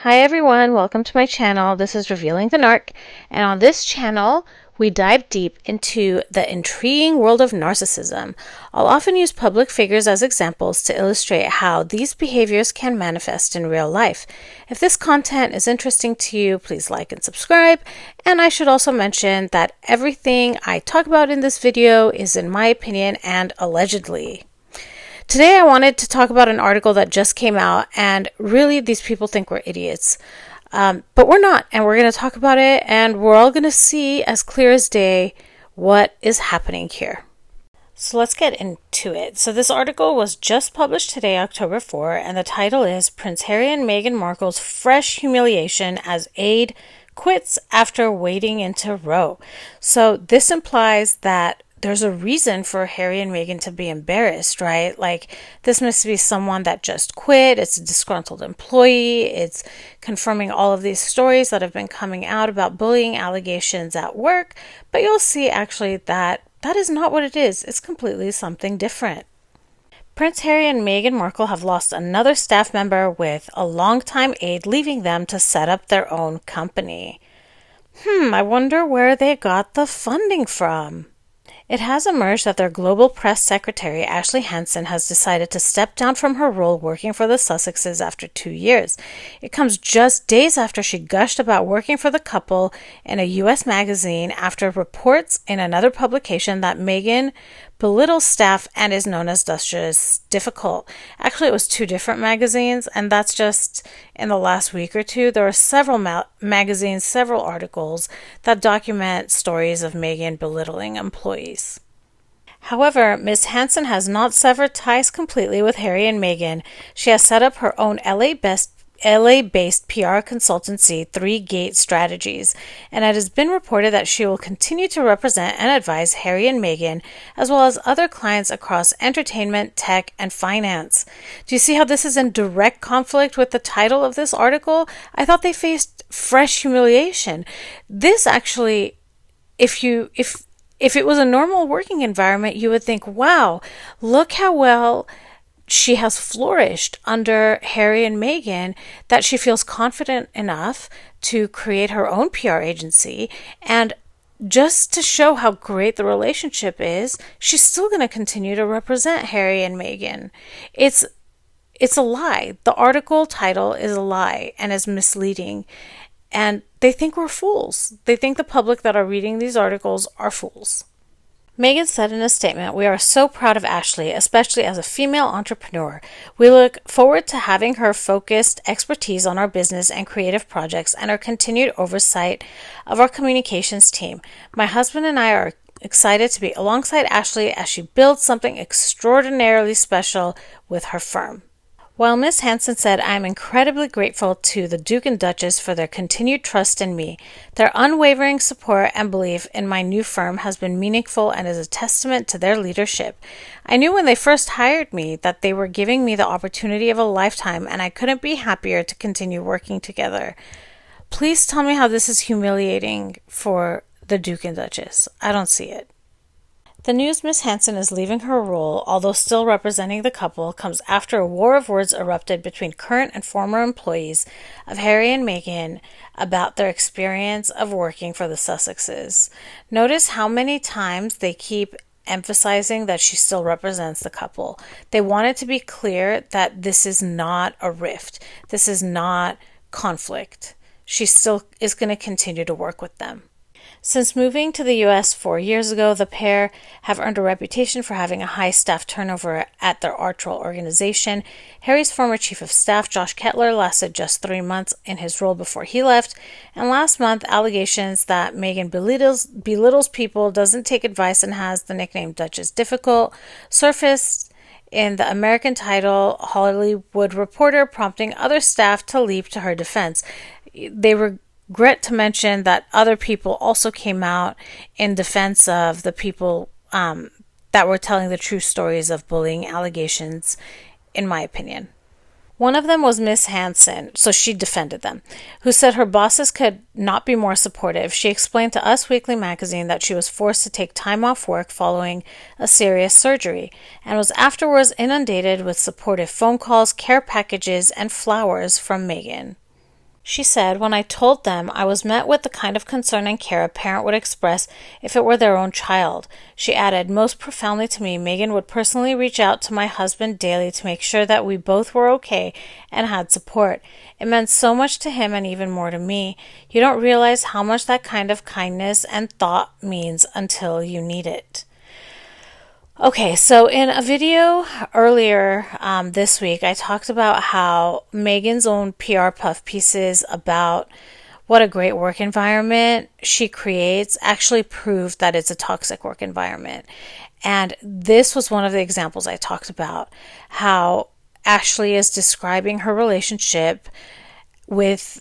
Hi everyone, welcome to my channel. This is Revealing the Narc, and on this channel we dive deep into the intriguing world of narcissism. I'll often use public figures as examples to illustrate how these behaviors can manifest in real life. If this content is interesting to you, please like and subscribe. And I should also mention that everything I talk about in this video is in my opinion and allegedly. Today I wanted to talk about an article that just came out, and really these people think we're idiots. But we're not, and we're going to talk about it, and we're all going to see as clear as day what is happening here. So let's get into it. So this article was just published today, October 4, and the title is Prince Harry and Meghan Markle's Fresh Humiliation as Aide Quits After Wading into Row. So this implies that there's a reason for Harry and Meghan to be embarrassed, right? Like, this must be someone that just quit. It's a disgruntled employee. It's confirming all of these stories that have been coming out about bullying allegations at work. But you'll see actually that is not what it is. It's completely something different. Prince Harry and Meghan Markle have lost another staff member, with a longtime aide leaving them to set up their own company. I wonder where they got the funding from. It has emerged that their global press secretary, Ashley Hansen, has decided to step down from her role working for the Sussexes after 2 years. It comes just days after she gushed about working for the couple in a U.S. magazine after reports in another publication that Meghan belittles staff and is known as Duchess Difficult. Actually, it was two different magazines, and that's just in the last week or two. There are several magazines, several articles that document stories of Meghan belittling employees. However, Ms. Hansen has not severed ties completely with Harry and Meghan. She has set up her own LA-based PR consultancy, 3 Gate Strategies, and it has been reported that she will continue to represent and advise Harry and Meghan, as well as other clients across entertainment, tech, and finance. Do you see how this is in direct conflict with the title of this article? I thought they faced fresh humiliation. This actually, if it was a normal working environment, you would think, wow, look how well she has flourished under Harry and Meghan, that she feels confident enough to create her own PR agency. And just to show how great the relationship is, she's still going to continue to represent Harry and Meghan. It's a lie. The article title is a lie and is misleading. And they think we're fools. They think the public that are reading these articles are fools. Meghan said in a statement, "We are so proud of Ashley, especially as a female entrepreneur. We look forward to having her focused expertise on our business and creative projects and her continued oversight of our communications team. My husband and I are excited to be alongside Ashley as she builds something extraordinarily special with her firm." While Ms. Hansen said, "I am incredibly grateful to the Duke and Duchess for their continued trust in me. Their unwavering support and belief in my new firm has been meaningful and is a testament to their leadership. I knew when they first hired me that they were giving me the opportunity of a lifetime, and I couldn't be happier to continue working together. Please tell me how this is humiliating for the Duke and Duchess. I don't see it." The news Ms. Hansen is leaving her role, although still representing the couple, comes after a war of words erupted between current and former employees of Harry and Meghan about their experience of working for the Sussexes. Notice how many times they keep emphasizing that she still represents the couple. They want it to be clear that this is not a rift. This is not conflict. She still is going to continue to work with them. Since moving to the U.S. 4 years ago, the pair have earned a reputation for having a high staff turnover at their Artrol organization. Harry's former chief of staff, Josh Kettler, lasted just 3 months in his role before he left. And last month, allegations that Meghan belittles people, doesn't take advice, and has the nickname Duchess Difficult surfaced in the American title Hollywood Reporter, prompting other staff to leap to her defense. They regret to mention that other people also came out in defense of the people that were telling the true stories of bullying allegations, in my opinion. One of them was Miss Hansen, so she defended them, who said her bosses could not be more supportive. She explained to Us Weekly magazine that she was forced to take time off work following a serious surgery, and was afterwards inundated with supportive phone calls, care packages, and flowers from Meghan. She said, "When I told them, I was met with the kind of concern and care a parent would express if it were their own child." She added, "Most profoundly to me, Meghan would personally reach out to my husband daily to make sure that we both were okay and had support. It meant so much to him and even more to me. You don't realize how much that kind of kindness and thought means until you need it." Okay, so in a video earlier this week, I talked about how Meghan's own PR puff pieces about what a great work environment she creates actually proved that it's a toxic work environment. And this was one of the examples I talked about, how Ashley is describing her relationship with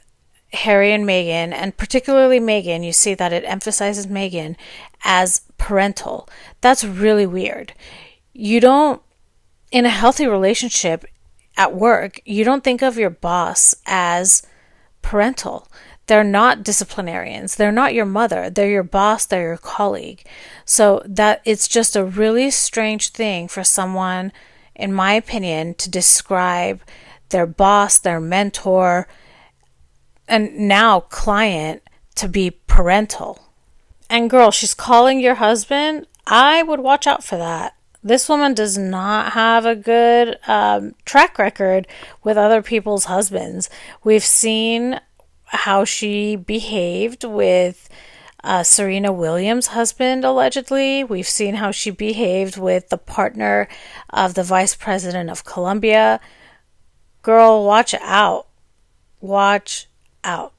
Harry and Meghan, and particularly Meghan. You see that it emphasizes Meghan as parental. That's really weird. You don't, in a healthy relationship at work, you don't think of your boss as parental. They're not disciplinarians. They're not your mother. They're your boss. They're your colleague. So that it's just a really strange thing for someone, in my opinion, to describe their boss, their mentor, and now client to be parental. And girl, she's calling your husband. I would watch out for that. This woman does not have a good track record with other people's husbands. We've seen how she behaved with Serena Williams' husband, allegedly. We've seen how she behaved with the partner of the vice president of Colombia. Girl, watch out. Watch out.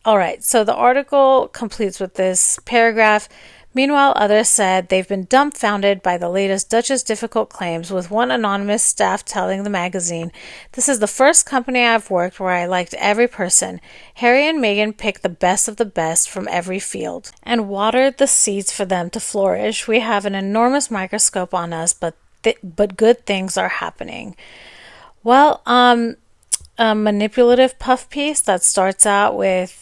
All right, so the article completes with this paragraph. Meanwhile, others said they've been dumbfounded by the latest Duchess difficult claims, with one anonymous staff telling the magazine, "This is the first company I've worked where I liked every person. Harry and Meghan picked the best of the best from every field and watered the seeds for them to flourish. We have an enormous microscope on us, but good things are happening." Well, a manipulative puff piece that starts out with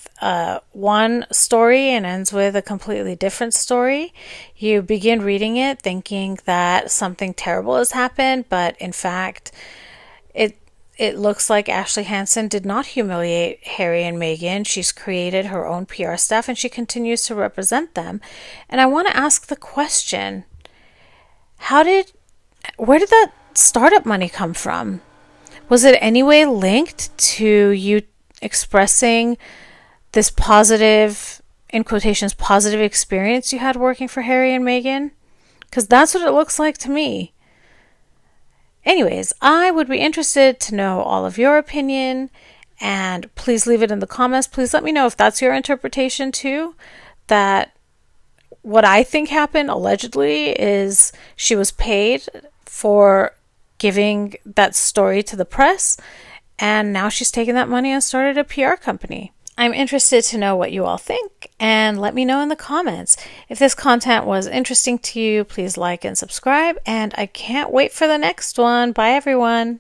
one story and ends with a completely different story. You begin reading it thinking that something terrible has happened, but in fact, it looks like Ashley Hansen did not humiliate Harry and Meghan. She's created her own PR staff and she continues to represent them. And I want to ask the question, where did that startup money come from? Was it anyway linked to you expressing this positive, in quotations, positive experience you had working for Harry and Meghan? Because that's what it looks like to me. Anyways, I would be interested to know all of your opinion, and please leave it in the comments. Please let me know if that's your interpretation too, that what I think happened allegedly is she was paid for giving that story to the press, and now she's taken that money and started a PR company. I'm interested to know what you all think, and let me know in the comments. If this content was interesting to you, please like and subscribe, and I can't wait for the next one. Bye, everyone.